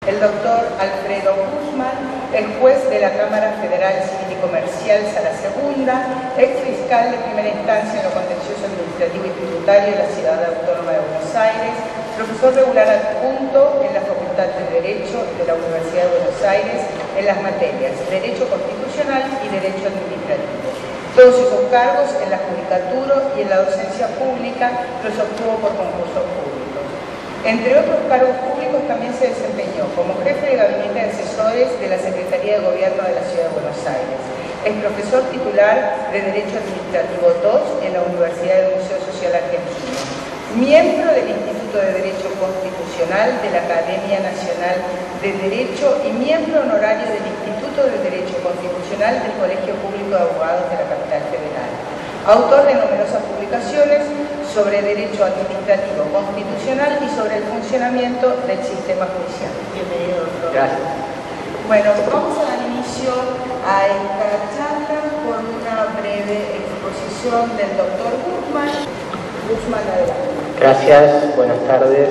El doctor Alfredo Guzmán, el juez de la Cámara Federal Civil y Comercial Sala Segunda, ex fiscal de primera instancia en lo contencioso administrativo y tributario de la Ciudad Autónoma de Buenos Aires, profesor regular adjunto en la Facultad de Derecho de la Universidad de Buenos Aires en las materias Derecho Constitucional y Derecho Administrativo. Todos esos cargos en la judicatura y en la docencia pública los obtuvo por concursos públicos. Entre otros cargos públicos también se desempeñó como jefe de gabinete de asesores de la Secretaría de Gobierno de la Ciudad de Buenos Aires. Es profesor titular de Derecho Administrativo II en la Universidad del Museo Social Argentino. Miembro del Instituto de Derecho Constitucional de la Academia Nacional de Derecho y miembro honorario del Instituto de Derecho Constitucional del Colegio Público de Abogados de la Capital Federal. Autor de numerosas publicaciones sobre derecho administrativo constitucional y sobre el funcionamiento del sistema judicial. Bienvenido, doctor. Gracias. Bueno, vamos a dar inicio a esta charla con una breve exposición del doctor Guzmán. Guzmán, adelante. Gracias, buenas tardes.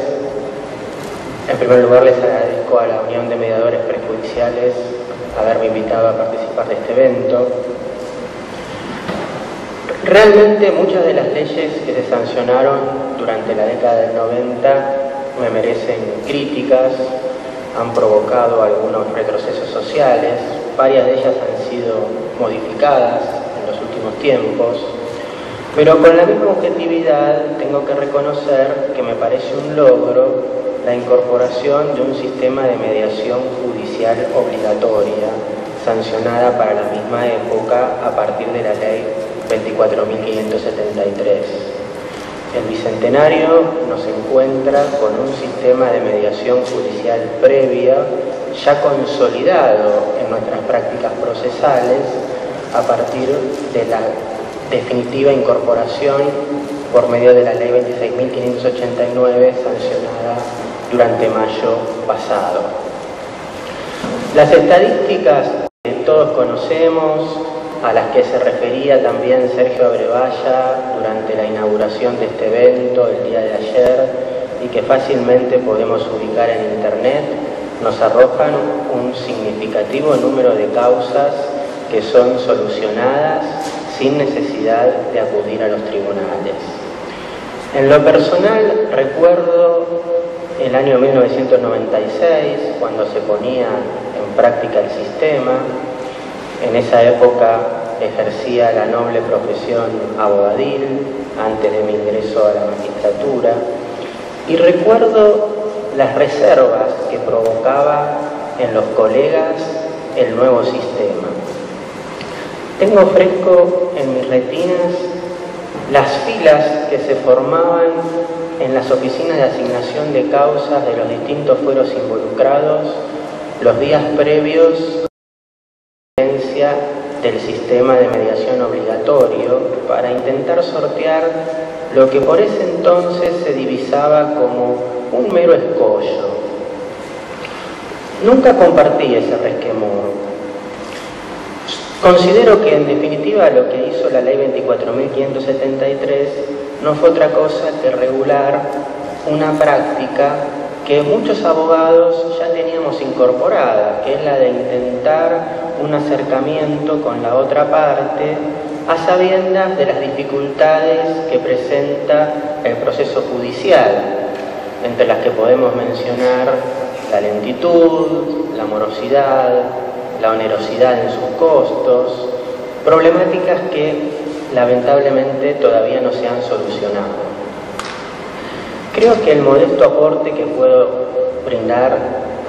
En primer lugar, les agradezco a la Unión de Mediadores Prejudiciales haberme invitado a participar de este evento. Realmente muchas de las leyes que se sancionaron durante la década del 90 me merecen críticas, han provocado algunos retrocesos sociales, varias de ellas han sido modificadas en los últimos tiempos, pero con la misma objetividad tengo que reconocer que me parece un logro la incorporación de un sistema de mediación judicial obligatoria, sancionada para la misma época a partir de la Ley 24.573. El Bicentenario nos encuentra con un sistema de mediación judicial previa ya consolidado en nuestras prácticas procesales a partir de la definitiva incorporación por medio de la Ley 26.589 sancionada durante mayo pasado. Las estadísticas que todos conocemos, a las que se refería también Sergio Abrevaya durante la inauguración de este evento el día de ayer y que fácilmente podemos ubicar en internet, nos arrojan un significativo número de causas que son solucionadas sin necesidad de acudir a los tribunales. En lo personal recuerdo el año 1996, cuando se ponía en práctica el sistema. En esa época ejercía la noble profesión abogadil antes de mi ingreso a la magistratura y recuerdo las reservas que provocaba en los colegas el nuevo sistema. Tengo fresco en mis retinas las filas que se formaban en las oficinas de asignación de causas de los distintos fueros involucrados los días previos del sistema de mediación obligatorio para intentar sortear lo que por ese entonces se divisaba como un mero escollo. Nunca compartí ese resquemor. Considero que en definitiva lo que hizo la Ley 24.573 no fue otra cosa que regular una práctica que muchos abogados ya teníamos incorporada, que es la de intentar un acercamiento con la otra parte a sabiendas de las dificultades que presenta el proceso judicial, entre las que podemos mencionar la lentitud, la morosidad, la onerosidad en sus costos, problemáticas que lamentablemente todavía no se han solucionado. Creo que el modesto aporte que puedo brindar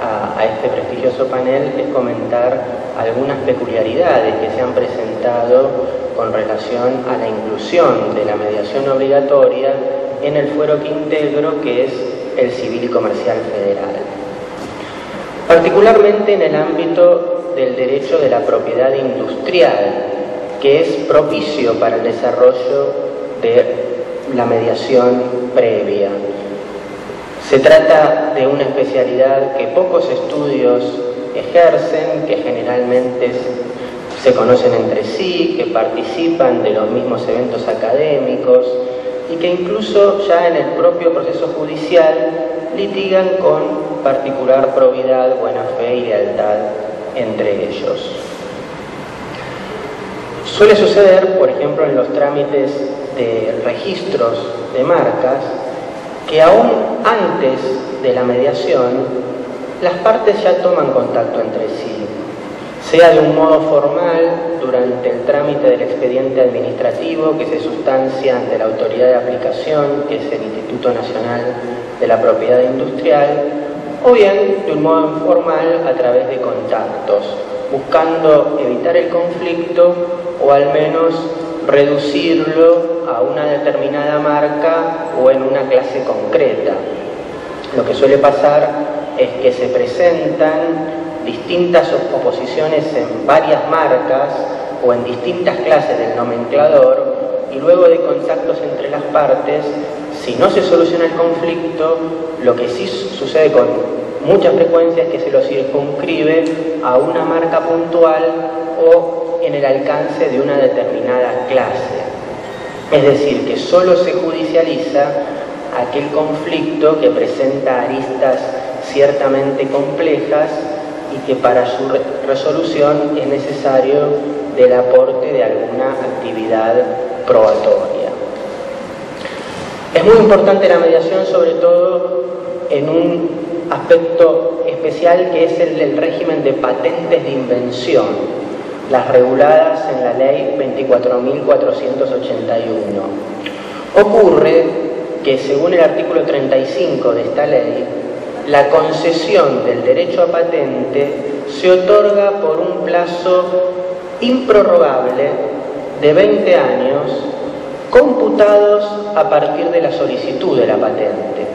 a este prestigioso panel es comentar algunas peculiaridades que se han presentado con relación a la inclusión de la mediación obligatoria en el fuero que integro, que es el Civil y Comercial Federal. Particularmente en el ámbito del derecho de la propiedad industrial, que es propicio para el desarrollo de la mediación previa. Se trata de una especialidad que pocos estudios ejercen, que generalmente se conocen entre sí, que participan de los mismos eventos académicos y que incluso ya en el propio proceso judicial litigan con particular probidad, buena fe y lealtad entre ellos. Suele suceder, por ejemplo, en los trámites de registros de marcas, que aún antes de la mediación, las partes ya toman contacto entre sí, sea de un modo formal durante el trámite del expediente administrativo que se sustancia ante la autoridad de aplicación, que es el Instituto Nacional de la Propiedad Industrial, o bien de un modo informal a través de contactos, buscando evitar el conflicto o al menos reducirlo a una determinada marca o en una clase concreta. Lo que suele pasar es que se presentan distintas oposiciones en varias marcas o en distintas clases del nomenclador y luego de contactos entre las partes, si no se soluciona el conflicto, lo que sí sucede con mucha frecuencia es que se lo circunscribe a una marca puntual o en el alcance de una determinada clase. Es decir, que solo se judicializa aquel conflicto que presenta aristas ciertamente complejas y que para su resolución es necesario del aporte de alguna actividad probatoria. Es muy importante la mediación, sobre todo en un aspecto especial que es el del régimen de patentes de invención, las reguladas en la ley 24.481. Ocurre que según el artículo 35 de esta ley, la concesión del derecho a patente se otorga por un plazo improrrogable de 20 años computados a partir de la solicitud de la patente.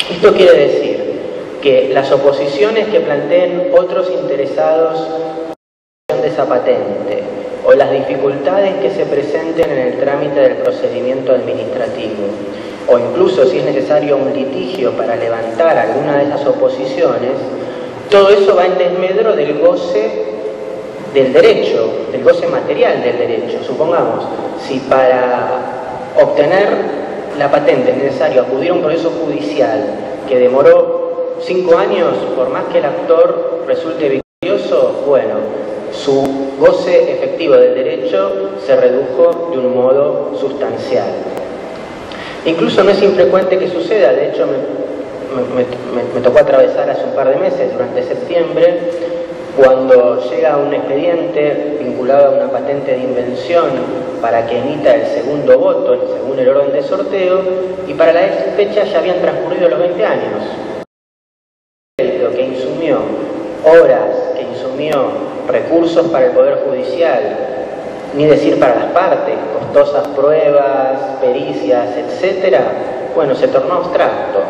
Esto quiere decir que las oposiciones que planteen otros interesados de esa patente o las dificultades que se presenten en el trámite del procedimiento administrativo o incluso si es necesario un litigio para levantar alguna de esas oposiciones, todo eso va en desmedro del goce del derecho, del goce material del derecho. Supongamos, si para obtener la patente es necesario acudir a un proceso judicial que demoró 5 años, por más que el actor resulte victorioso, bueno, su goce efectivo del derecho se redujo de un modo sustancial. Incluso no es infrecuente que suceda, de hecho me tocó atravesar hace un par de meses, durante septiembre, cuando llega un expediente vinculado a una patente de invención para que emita el segundo voto según el orden de sorteo, y para la fecha ya habían transcurrido los 20 años. Que insumió horas, que insumió recursos para el Poder Judicial, ni decir para las partes, costosas pruebas, pericias, etc., bueno, se tornó abstracto.